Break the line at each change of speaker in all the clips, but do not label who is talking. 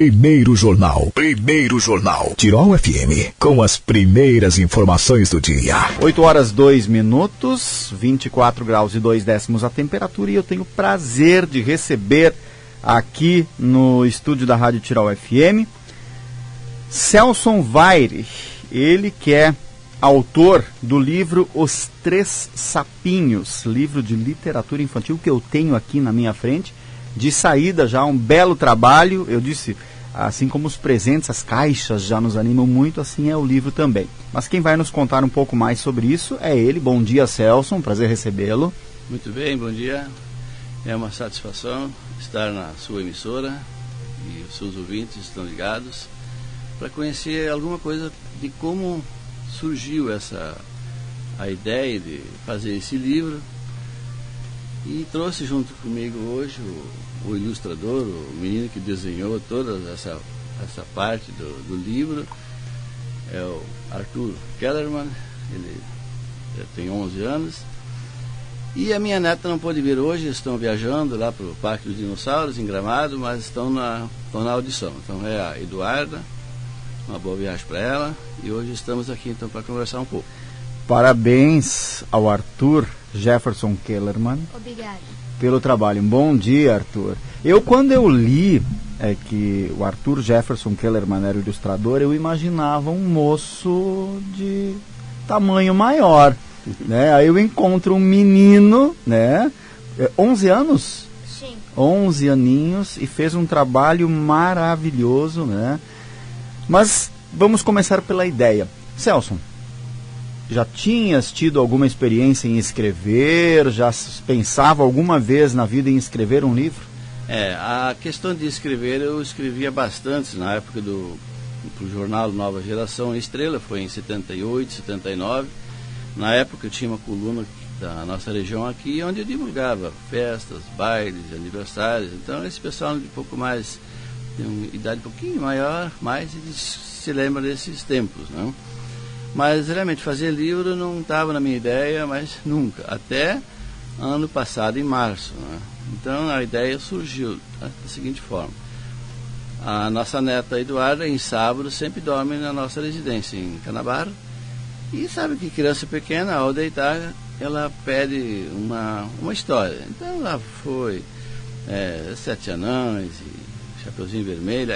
Primeiro Jornal. Tirol FM, com as primeiras informações do dia.
8h02, 24 graus e 2 décimos a temperatura, e eu tenho o prazer de receber aqui no estúdio da Rádio Tirol FM, Celson Vaire, ele que é autor do livro Os Três Sapinhos, livro de literatura infantil que eu tenho aqui na minha frente, de saída já, um belo trabalho. Eu disse, assim como os presentes, as caixas já nos animam muito, assim é o livro também. Mas quem vai nos contar um pouco mais sobre isso é ele. Bom dia, Celson, prazer recebê-lo.
Muito bem, bom dia. É uma satisfação estar na sua emissora e os seus ouvintes estão ligados para conhecer alguma coisa de como surgiu a ideia de fazer esse livro, e trouxe junto comigo hoje o ilustrador, o menino que desenhou toda essa parte do livro, é o Arthur Kellerman. Ele tem 11 anos, e a minha neta não pôde vir hoje, estão viajando lá para o Parque dos Dinossauros, em Gramado, mas estão na audição. Então é a Eduarda, uma boa viagem para ela, e hoje estamos aqui então para conversar um pouco.
Parabéns ao Arthur Jefferson Kellerman.
Obrigada.
Pelo trabalho. Bom dia, Arthur. Quando eu li que o Arthur Jefferson Kellerman era o ilustrador, eu imaginava um moço de tamanho maior, né? Aí eu encontro um menino, né? 11 anos?
Sim.
11 aninhos, e fez um trabalho maravilhoso, né? Mas vamos começar pela ideia. Celson, já tinhas tido alguma experiência em escrever? Já pensava alguma vez na vida em escrever um livro?
A questão de escrever, eu escrevia bastante na época pro jornal Nova Geração Estrela, foi em 78, 79. Na época eu tinha uma coluna da nossa região aqui, onde eu divulgava festas, bailes, aniversários. Então esse pessoal de pouco mais, tem uma idade um pouquinho maior, mas eles se lembram desses tempos, não? Mas realmente fazer livro não estava na minha ideia, mas nunca, até ano passado, em março, né? Então a ideia surgiu da seguinte forma: a nossa neta Eduarda, em sábado, sempre dorme na nossa residência em Canabar, e sabe que criança pequena, ao deitar, ela pede uma história. Então lá foi Sete Anões e Chapeuzinho Vermelho,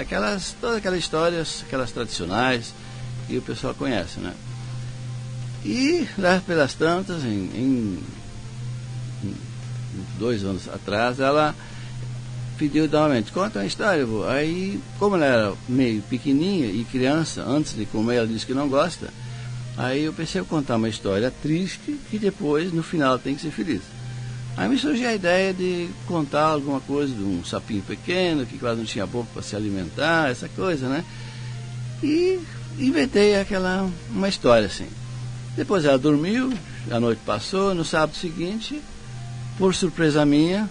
todas aquelas histórias, aquelas tradicionais que o pessoal conhece, né? E lá pelas tantas, em 2 anos atrás, ela pediu novamente, conta uma história, vô. Aí, como ela era meio pequenininha e criança, antes de comer, ela disse que não gosta. Aí eu pensei em contar uma história triste, que depois, no final, tem que ser feliz. Aí me surgiu a ideia de contar alguma coisa de um sapinho pequeno, que quase não tinha boca para se alimentar, essa coisa, né? E inventei uma história assim. Depois ela dormiu, a noite passou, no sábado seguinte, por surpresa minha,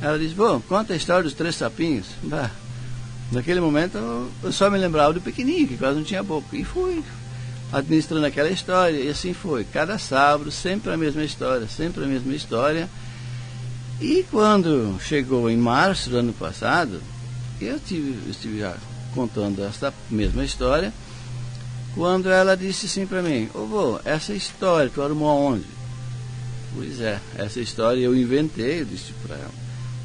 ela disse, bom, conta a história dos 3 sapinhos. Naquele momento eu só me lembrava do pequenininho, que quase não tinha boca. E fui administrando aquela história, e assim foi. Cada sábado, sempre a mesma história, sempre a mesma história. E quando chegou em março do ano passado, eu estive já contando essa mesma história, quando ela disse assim para mim, vô, essa história tu arrumou aonde? Pois é, essa história eu inventei, eu disse para ela.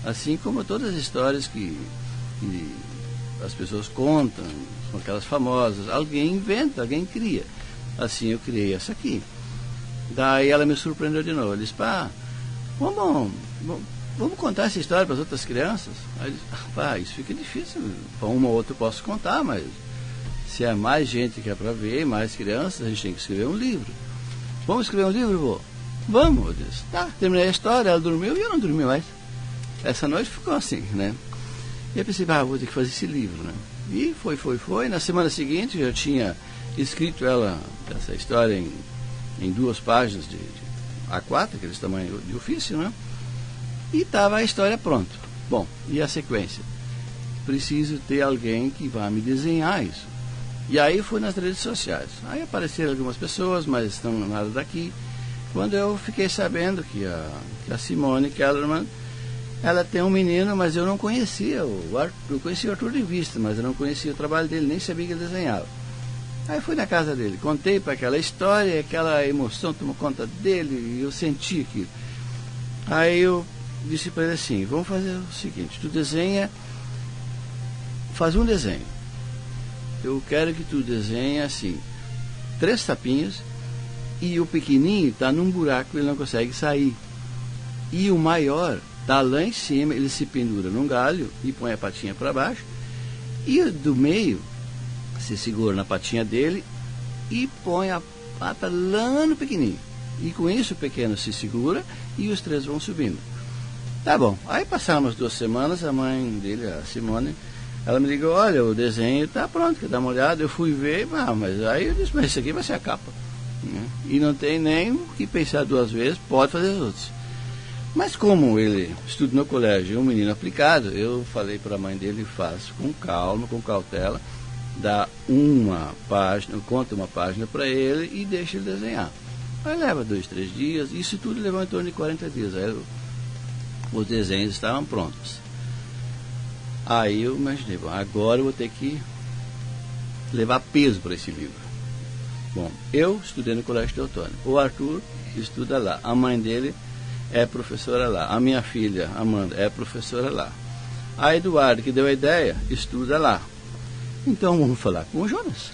Assim como todas as histórias que as pessoas contam, são aquelas famosas, alguém inventa, alguém cria. Assim eu criei essa aqui. Daí ela me surpreendeu de novo, ela disse, vamos contar essa história para as outras crianças? Aí eu disse, isso fica difícil, para uma ou outra eu posso contar, mas se é mais gente que é para ver, mais crianças, a gente tem que escrever um livro. Vamos escrever um livro, vô? Vamos, eu disse. Tá, terminei a história, ela dormiu e eu não dormi mais. Essa noite ficou assim, né? E eu pensei, vou ter que fazer esse livro, né? E foi. Na semana seguinte eu tinha escrito essa história em 2 páginas de A4, aqueles tamanhos de ofício, né? E estava a história pronta. Bom, e a sequência? Preciso ter alguém que vá me desenhar isso. E aí fui nas redes sociais. Aí apareceram algumas pessoas, mas estão nada daqui. Quando eu fiquei sabendo que a Simone Kellerman ela tem um menino, mas eu não conhecia o Arthur. Eu conhecia o Arthur de vista, mas eu não conhecia o trabalho dele, nem sabia que ele desenhava. Aí fui na casa dele, contei para aquela história, aquela emoção tomou conta dele, e eu senti aquilo. Aí eu disse para ele assim, vamos fazer o seguinte, tu desenha, faz um desenho. Eu quero que tu desenhe assim, 3 tapinhas, e o pequenininho está num buraco, ele não consegue sair. E o maior está lá em cima, ele se pendura num galho e põe a patinha para baixo, e do meio se segura na patinha dele e põe a pata lá no pequenininho. E com isso o pequeno se segura e os 3 vão subindo. Tá bom. Aí passaram umas 2 semanas, a mãe dele, a Simone, ela me ligou, olha, o desenho está pronto, quer dar uma olhada? Eu fui ver, mas aí eu disse, mas isso aqui vai ser a capa. E não tem nem o que pensar 2 vezes, pode fazer os outros. Mas como ele estuda no colégio, é um menino aplicado, eu falei para a mãe dele, faz com calma, com cautela, dá uma página, conta uma página para ele e deixa ele desenhar. Aí leva 2, 3 dias, isso tudo levou em torno de 40 dias. Aí os desenhos estavam prontos. Aí eu imaginei, bom, agora eu vou ter que levar peso para esse livro. Bom, eu estudei no Colégio Teotônio. O Arthur estuda lá. A mãe dele é professora lá. A minha filha, Amanda, é professora lá. A Eduardo, que deu a ideia, estuda lá. Então vamos falar com o Jonas.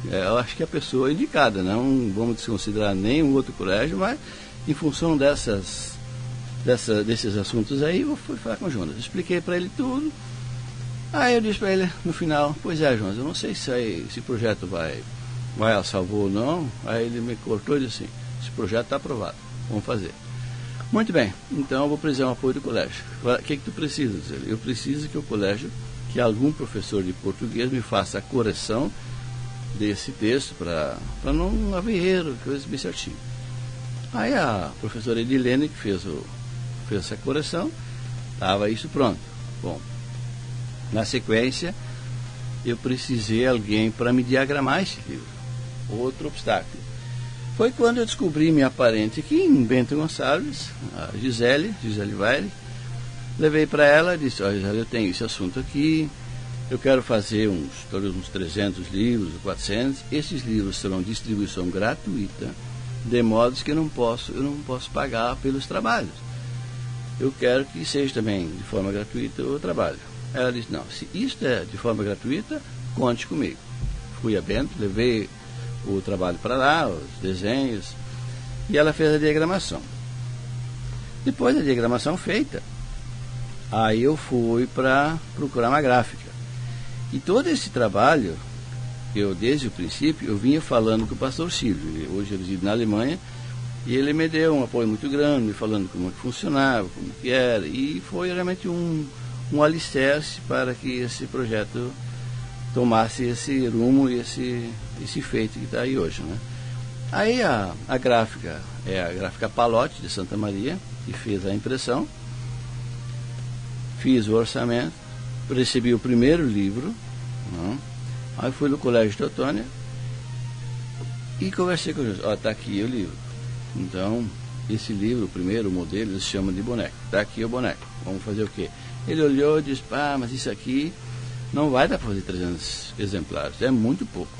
Eu acho que é a pessoa indicada, não vamos desconsiderar nenhum outro colégio, mas em função desses assuntos aí, eu fui falar com o Jonas. Expliquei para ele tudo. Aí eu disse para ele no final, pois é, Jonas, eu não sei se esse projeto vai a salvo ou não. Aí ele me cortou e disse assim, esse projeto está aprovado, vamos fazer. Muito bem, então eu vou precisar do apoio do colégio. O que tu precisa? Eu preciso que o colégio, que algum professor de português me faça a correção desse texto para não haver erro, coisa bem certinho. Aí a professora Edilene, que fez essa correção, estava isso pronto. Bom, na sequência, eu precisei de alguém para me diagramar esse livro. Outro obstáculo. Foi quando eu descobri minha parente aqui em Bento Gonçalves, a Gisele Weire. Levei para ela e disse, olha, Gisele, eu tenho esse assunto aqui, eu quero fazer uns 300 livros, 400. Esses livros serão distribuição gratuita, de modo que eu não posso pagar pelos trabalhos. Eu quero que seja também de forma gratuita o trabalho. Ela disse, não, se isto é de forma gratuita, conte comigo. Fui a Bento, levei o trabalho para lá, os desenhos, e ela fez a diagramação. Depois da diagramação feita, aí eu fui para procurar uma gráfica. E todo esse trabalho, eu desde o princípio, eu vinha falando com o pastor Silvio. Hoje eu resido na Alemanha, e ele me deu um apoio muito grande, me falando como que funcionava, como que era, e foi realmente um alicerce para que esse projeto tomasse esse rumo e esse feito que está aí hoje, né? Aí a gráfica é a gráfica Palotti de Santa Maria, que fez a impressão, fiz o orçamento, recebi o primeiro livro, né? Aí fui no Colégio Teotônia e conversei com eles. Ó, tá aqui o livro. Então, esse livro, o primeiro modelo, eles chamam de boneco. Tá aqui o boneco. Vamos fazer o quê? Ele olhou e disse, mas isso aqui não vai dar para fazer 300 exemplares, é muito pouco,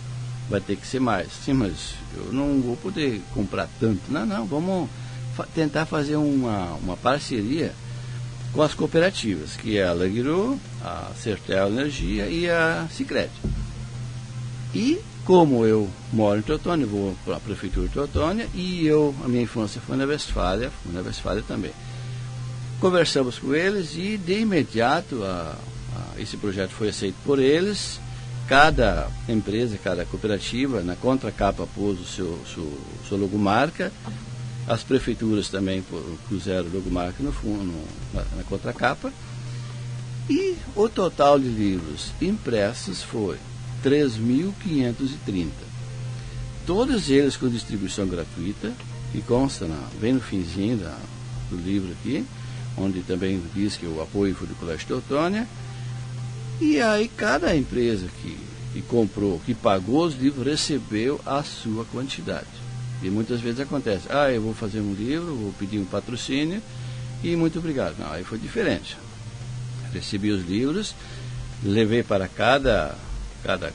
vai ter que ser mais. Sim, mas eu não vou poder comprar tanto. Não, vamos tentar fazer uma parceria com as cooperativas, que é a Languiru, a Sertel Energia e a Sicredi. E como eu moro em Teotônia, vou para a Prefeitura de Teotônia, e a minha infância foi na Westfália também. Conversamos com eles e de imediato esse projeto foi aceito por eles. Cada empresa, cada cooperativa, na contracapa pôs o seu logomarca. As prefeituras também puseram o logomarca no fundo, na contracapa. E o total de livros impressos foi 3.530. Todos eles com distribuição gratuita, que consta bem no finzinho do livro aqui, onde também diz que o apoio foi do Colégio Teotônia. E aí cada empresa que comprou, que pagou os livros, recebeu a sua quantidade. E muitas vezes acontece, eu vou fazer um livro, vou pedir um patrocínio, e muito obrigado. Não, aí foi diferente. Recebi os livros, levei para cada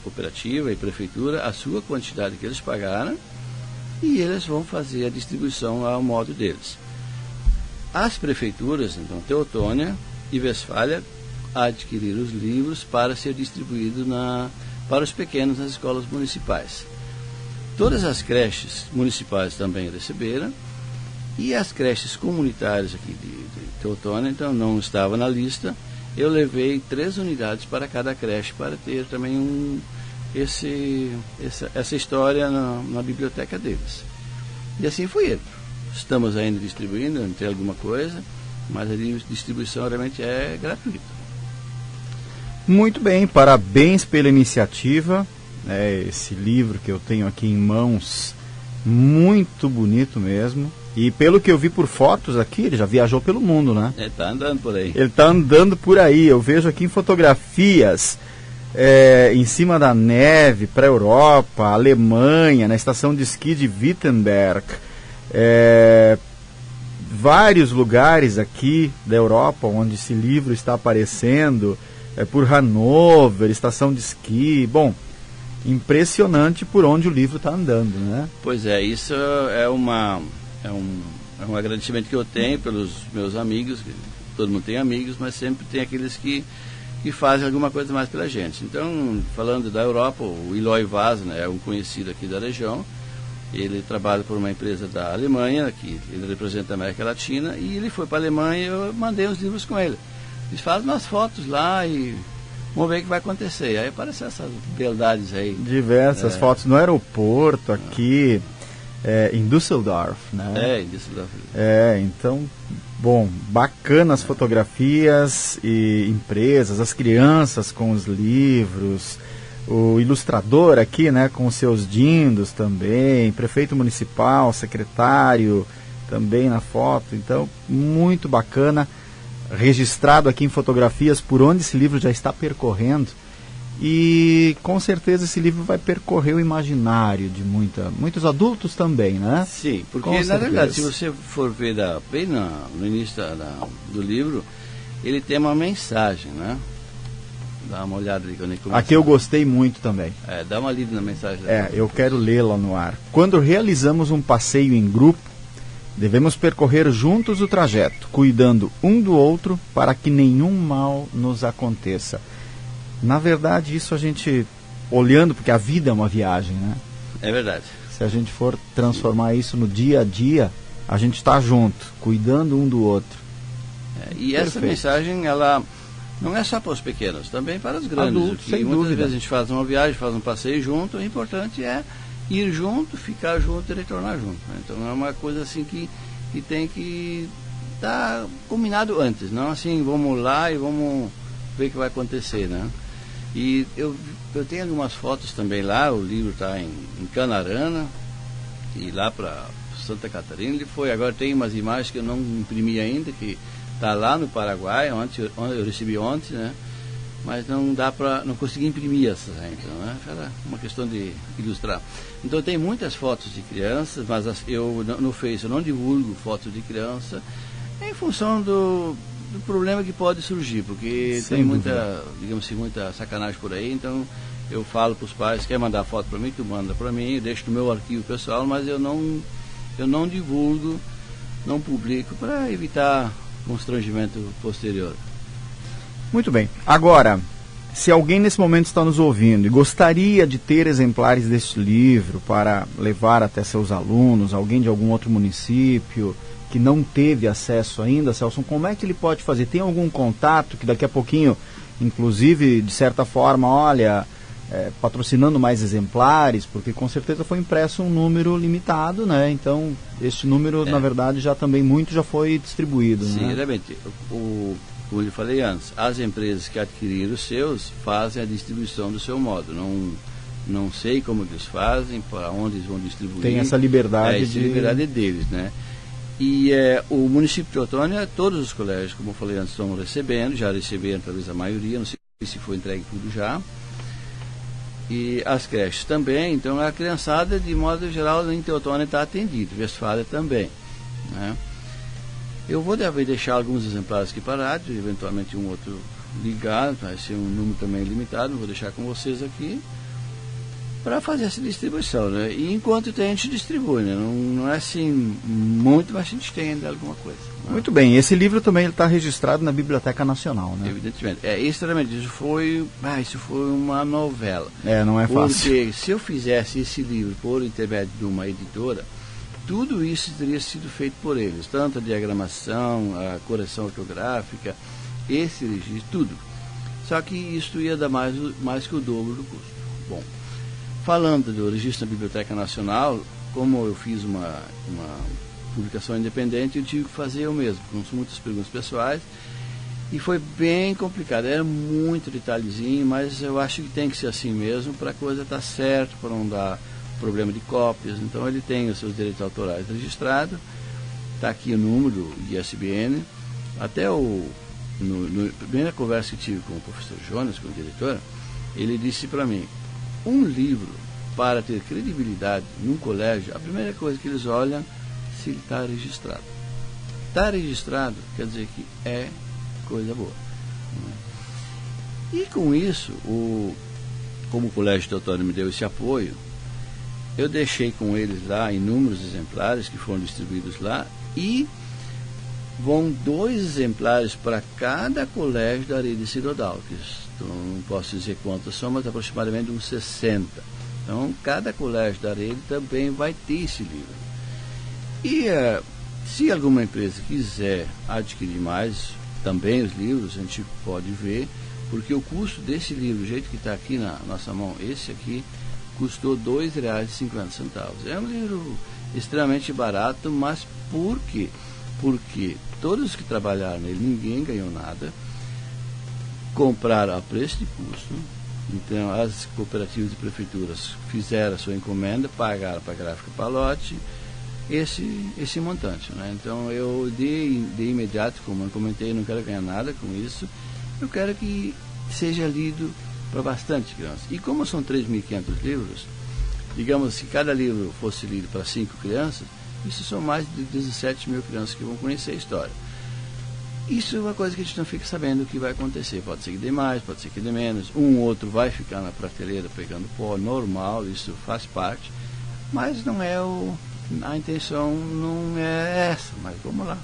cooperativa e prefeitura a sua quantidade que eles pagaram, e eles vão fazer a distribuição ao modo deles. As prefeituras, então Teutônia e Westfália, adquiriram os livros para ser distribuído para os pequenos nas escolas municipais. Todas as creches municipais também receberam, e as creches comunitárias aqui de Teutônia, então não estava na lista. Eu levei 3 unidades para cada creche para ter também essa história na biblioteca deles. E assim foi ele. Estamos ainda distribuindo, não tem alguma coisa, mas a distribuição realmente é gratuita.
Muito bem, parabéns pela iniciativa. Esse livro que eu tenho aqui em mãos, muito bonito mesmo. E pelo que eu vi por fotos aqui, ele já viajou pelo mundo, né?
Ele está andando por aí.
Ele está andando por aí. Eu vejo aqui em fotografias em cima da neve para a Europa, Alemanha, na estação de esqui de Wittenberg. Vários lugares aqui da Europa onde esse livro está aparecendo. Por Hannover, estação de esqui. Bom, impressionante por onde o livro está andando, né?
Pois é, isso é um agradecimento que eu tenho pelos meus amigos. Todo mundo tem amigos, mas sempre tem aqueles que fazem alguma coisa mais pela gente. Então, falando da Europa, o Eloy Vaz, né, é um conhecido aqui da região. Ele trabalha por uma empresa da Alemanha, que ele representa a América Latina, e ele foi para a Alemanha e eu mandei os livros com ele. Eles fazem umas fotos lá e vamos ver o que vai acontecer. Aí aparecem essas beldades aí.
Diversas fotos no aeroporto aqui, em Düsseldorf, né?
Em Düsseldorf.
Então, bom, bacanas fotografias e empresas, as crianças com os livros, o ilustrador aqui, né, com os seus dindos também, prefeito municipal, secretário também na foto. Então, muito bacana. Registrado aqui em fotografias por onde esse livro já está percorrendo, e com certeza esse livro vai percorrer o imaginário de muitos adultos também, né?
Sim, porque na verdade, se você for ver bem no início do livro, ele tem uma mensagem, né? Dá uma olhada ali quando ele começa.
Aqui eu gostei muito também.
Dá uma lida na mensagem.
Eu quero lê-la no ar. Quando realizamos um passeio em grupo, devemos percorrer juntos o trajeto, cuidando um do outro para que nenhum mal nos aconteça. Na verdade, isso a gente, olhando, porque a vida é uma viagem, né?
É verdade.
Se a gente for transformar isso no dia a dia, a gente está junto, cuidando um do outro.
E essa mensagem, ela não é só para os pequenos, também para os grandes.
Adultos, sem
muitas
dúvida.
vezes a gente faz uma viagem, faz um passeio junto, o importante é ir junto, ficar junto e retornar junto, né? Então é uma coisa assim que tem que estar combinado antes, não assim, vamos lá e vamos ver o que vai acontecer, né? E eu tenho algumas fotos também lá, o livro está em Canarana, e lá para Santa Catarina ele foi. Agora tem umas imagens que eu não imprimi ainda, que está lá no Paraguai, onde eu recebi ontem, né? Mas não consegui imprimir essas ainda, né? Era uma questão de ilustrar. Então tem muitas fotos de crianças, mas eu no Face eu não divulgo fotos de criança em função do problema que pode surgir, porque tem muita, digamos assim, muita sacanagem por aí. Então eu falo para os pais, quer mandar foto para mim, tu manda para mim, eu deixo no meu arquivo pessoal, mas eu não divulgo, não publico, para evitar constrangimento posterior.
Muito bem. Agora, se alguém nesse momento está nos ouvindo e gostaria de ter exemplares deste livro para levar até seus alunos, alguém de algum outro município que não teve acesso ainda, Celso, como é que ele pode fazer? Tem algum contato que daqui a pouquinho, inclusive, de certa forma, patrocinando mais exemplares, porque com certeza foi impresso um número limitado, né? Então, este número, na verdade, já foi distribuído.
Sim,
né?
realmente. Como eu falei antes, as empresas que adquiriram os seus fazem a distribuição do seu modo. Não sei como eles fazem, para onde eles vão distribuir.
Tem essa liberdade
liberdade deles, né? E o município de Teutônia, todos os colégios, como eu falei antes, estão recebendo, já receberam talvez a maioria, não sei se foi entregue tudo já. E as creches também, então a criançada, de modo geral, em Teutônia está atendida, Westfália também, né? Eu vou deixar alguns exemplares aqui parados, eventualmente um outro ligado, vai ser um número também limitado, vou deixar com vocês aqui para fazer essa distribuição, né? E enquanto tem, a gente distribui, né? Não é assim muito, mas a gente tem ainda alguma coisa. Né?
Muito bem, esse livro também está registrado na Biblioteca Nacional, né?
Evidentemente. Extremamente, isso foi uma novela.
Não é fácil.
Porque se eu fizesse esse livro por intermédio de uma editora, tudo isso teria sido feito por eles, tanto a diagramação, a correção ortográfica, esse registro, tudo. Só que isso ia dar mais que o dobro do custo. Bom, falando do registro na Biblioteca Nacional, como eu fiz uma publicação independente, eu tive que fazer eu mesmo, com muitas perguntas pessoais, e foi bem complicado. Era muito detalhezinho, mas eu acho que tem que ser assim mesmo, para a coisa estar certa, para não dar problema de cópias. Então ele tem os seus direitos autorais registrados, está aqui o número do ISBN. Até na primeira conversa que tive com o professor Jonas, com o diretor, ele disse para mim, um livro, para ter credibilidade num colégio, a primeira coisa que eles olham se ele está registrado. Está registrado quer dizer que é coisa boa. E com isso, como o Colégio Teotônio me deu esse apoio, eu deixei com eles lá inúmeros exemplares que foram distribuídos lá, e vão 2 exemplares para cada colégio da rede sinodal, que não posso dizer quantos são, mas aproximadamente uns 60. Então, cada colégio da rede também vai ter esse livro. E se alguma empresa quiser adquirir mais, também os livros, a gente pode ver, porque o custo desse livro, do jeito que está aqui na nossa mão, esse aqui, custou R$ 2,50. É um livro extremamente barato, mas por quê? Porque todos que trabalharam nele, ninguém ganhou nada, compraram a preço de custo. Então as cooperativas e prefeituras fizeram a sua encomenda, pagaram para a Gráfica Palotti esse montante, né? Então eu de imediato, como eu comentei, não quero ganhar nada com isso, eu quero que seja lido para bastante crianças. E como são 3.500 livros, digamos, se cada livro fosse lido para 5 crianças, isso são mais de 17 mil crianças que vão conhecer a história. Isso é uma coisa que a gente não fica sabendo o que vai acontecer. Pode ser que dê mais, pode ser que dê menos. Um ou outro vai ficar na prateleira pegando pó, normal, isso faz parte. Mas não é a intenção não é essa. Mas vamos lá,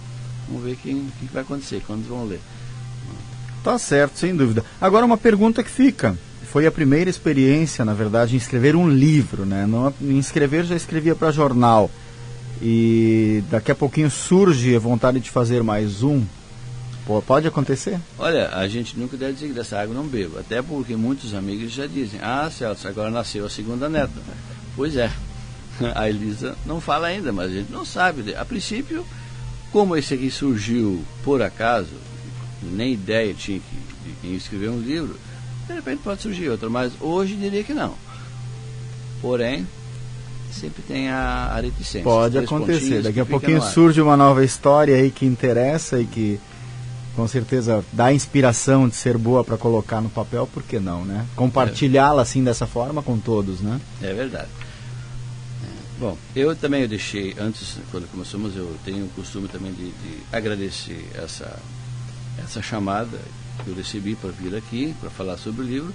vamos ver o que vai acontecer, quando vão ler.
Tá certo, sem dúvida. Agora uma pergunta que fica. Foi a primeira experiência, na verdade, em escrever um livro, né? Não, em escrever já escrevia para jornal. E daqui a pouquinho surge a vontade de fazer mais um. Pode acontecer?
Olha, a gente nunca deve dizer que dessa água não bebo. Até porque muitos amigos já dizem, Celso, agora nasceu a segunda neta. Pois é. A Elisa não fala ainda, mas a gente não sabe. A princípio, como esse aqui surgiu por acaso, nem ideia tinha de quem escrever um livro, de repente pode surgir outro, mas hoje diria que não. Porém, sempre tem a reticência.
Pode acontecer, daqui a pouquinho surge uma nova história aí que interessa e que com certeza dá inspiração de ser boa para colocar no papel, por que não, né? Compartilhá-la assim dessa forma com todos, né?
É verdade. Bom, eu deixei, antes, quando começamos, eu tenho o costume também de agradecer essa chamada que eu recebi para vir aqui, para falar sobre o livro.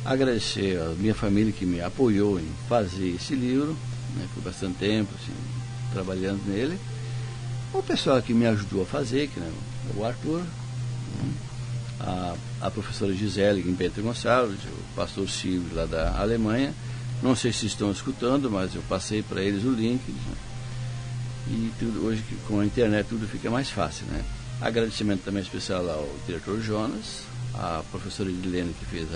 Agradecer a minha família que me apoiou em fazer esse livro, né, por bastante tempo, assim, trabalhando nele. O pessoal que me ajudou a fazer, que, né, o Arthur, a professora Gisele Guimbeta Gonçalves, o pastor Silvio lá da Alemanha. Não sei se estão escutando, mas eu passei para eles o link, né? E tudo, hoje com a internet tudo fica mais fácil, né? Agradecimento também especial ao diretor Jonas, à professora Edilene que fez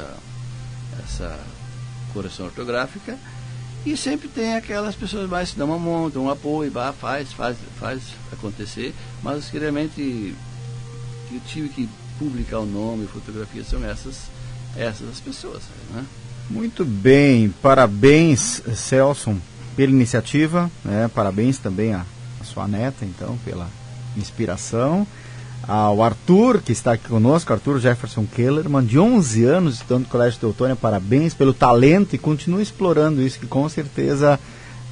essa correção ortográfica, e sempre tem aquelas pessoas mais que dão uma mão, dão um apoio, faz acontecer, mas realmente eu tive que publicar o nome, fotografia, são essas as pessoas, né?
Muito bem, parabéns, Celso, pela iniciativa, né? Parabéns também à sua neta, então, pela inspiração. Ao Arthur, que está aqui conosco, Arthur Jefferson Kellerman, de 11 anos, estudando no Colégio Teotônia, parabéns pelo talento e continue explorando isso, que com certeza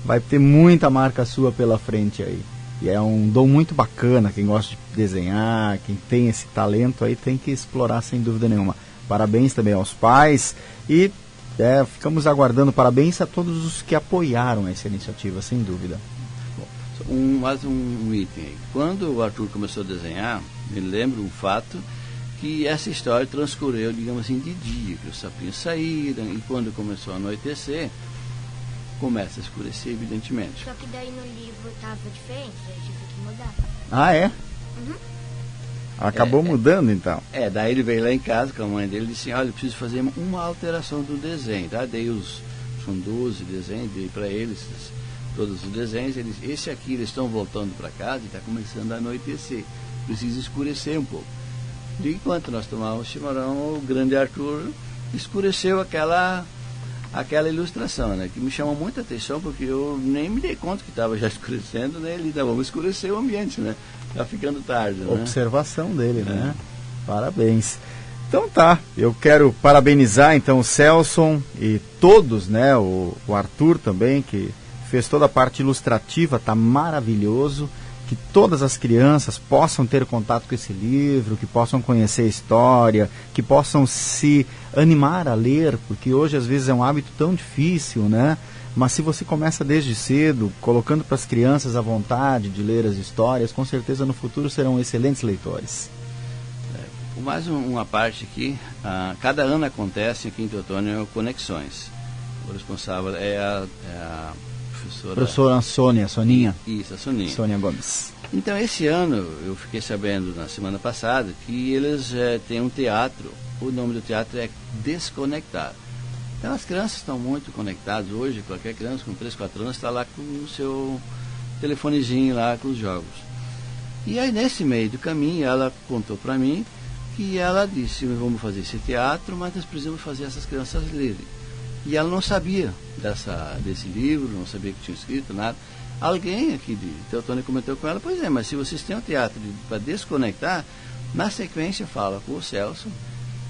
vai ter muita marca sua pela frente aí. E é um dom muito bacana. Quem gosta de desenhar, quem tem esse talento aí, tem que explorar sem dúvida nenhuma. Parabéns também aos pais e ficamos aguardando. Parabéns a todos os que apoiaram essa iniciativa, sem dúvida.
Mais um item aí. Quando o Arthur começou a desenhar, me lembro um fato que essa história transcorreu, digamos assim, de dia, que os sapinhos saíram e quando começou a anoitecer, começa a escurecer, evidentemente.
Só que daí no livro estava diferente, a gente teve que mudar.
Ah, é?
Uhum.
Acabou mudando, então.
Daí ele veio lá em casa com a mãe dele e disse, olha, eu preciso fazer uma alteração do desenho, tá? São 12 desenhos, dei para eles todos os desenhos, esse aqui eles estão voltando para casa e está começando a anoitecer, precisa escurecer um pouco. E enquanto nós tomávamos chimarrão, o grande Arthur escureceu aquela ilustração, né? Que me chamou muita atenção, porque eu nem me dei conta que estava já escurecendo, né? Ele vamos escurecer o ambiente, né? Tá ficando tarde, né?
Observação dele, né? Parabéns. Então tá, eu quero parabenizar então o Celson e todos, né? O Arthur também, que fez toda a parte ilustrativa, tá maravilhoso. Que todas as crianças possam ter contato com esse livro, que possam conhecer a história, que possam se animar a ler, porque hoje às vezes é um hábito tão difícil, né? Mas se você começa desde cedo, colocando para as crianças a vontade de ler as histórias, com certeza no futuro serão excelentes leitores.
Mais uma parte aqui, cada ano acontece aqui em Teotônio Conexões. O responsável é a
professora Soninha.
Isso, a Soninha.
Sônia Gomes.
Então, esse ano, eu fiquei sabendo na semana passada que eles têm um teatro. O nome do teatro é Desconectar. Então, as crianças estão muito conectadas hoje. Qualquer criança com 3, 4 anos está lá com o seu telefonezinho lá com os jogos. E aí, nesse meio do caminho, ela contou para mim que ela disse, vamos fazer esse teatro, mas nós precisamos fazer essas crianças lerem. E ela não sabia desse livro, não sabia que tinha escrito nada. Alguém aqui de Teotônio comentou com ela, pois é, mas se vocês têm um teatro para desconectar, na sequência fala com o Celso,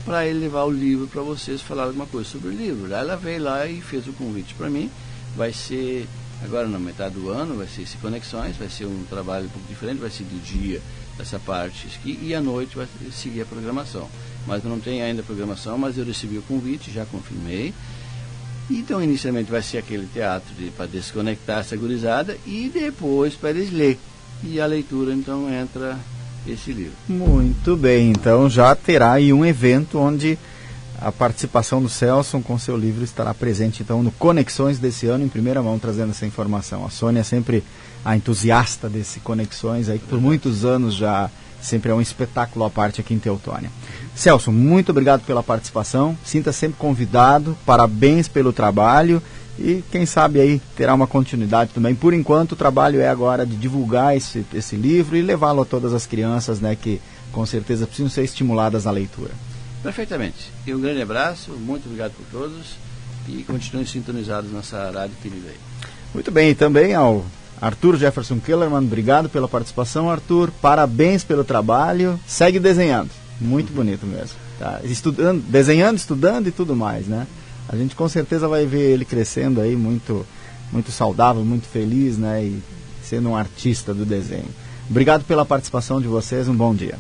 para ele levar o livro para vocês falar alguma coisa sobre o livro. Aí ela veio lá e fez o convite para mim. Vai ser, agora na metade do ano, vai ser esse Conexões, vai ser um trabalho um pouco diferente, vai ser de dia essa parte aqui, e à noite vai seguir a programação. Mas eu não tenho ainda a programação, mas eu recebi o convite, já confirmei. Então, inicialmente vai ser aquele teatro para desconectar essa gurizada e depois para eles lerem. E a leitura, então, entra esse livro.
Muito bem, então já terá aí um evento onde a participação do Celson com seu livro estará presente, então, no Conexões desse ano, em primeira mão, trazendo essa informação. A Sônia é sempre a entusiasta desse Conexões, aí que por muitos anos já sempre é um espetáculo à parte aqui em Teotônia. Celso, muito obrigado pela participação, sinta sempre convidado, parabéns pelo trabalho e quem sabe aí terá uma continuidade também. Por enquanto o trabalho é agora de divulgar esse livro e levá-lo a todas as crianças, né, que com certeza precisam ser estimuladas à leitura.
Perfeitamente. E um grande abraço, muito obrigado por todos e continuem sintonizados nessa rádio querida aí.
Muito bem, e também ao Arthur Jefferson Kellerman, obrigado pela participação, Arthur, parabéns pelo trabalho, segue desenhando, muito bonito mesmo, tá? Desenhando, estudando e tudo mais, né? A gente com certeza vai ver ele crescendo aí, muito, muito saudável, muito feliz, né? E sendo um artista do desenho. Obrigado pela participação de vocês, um bom dia.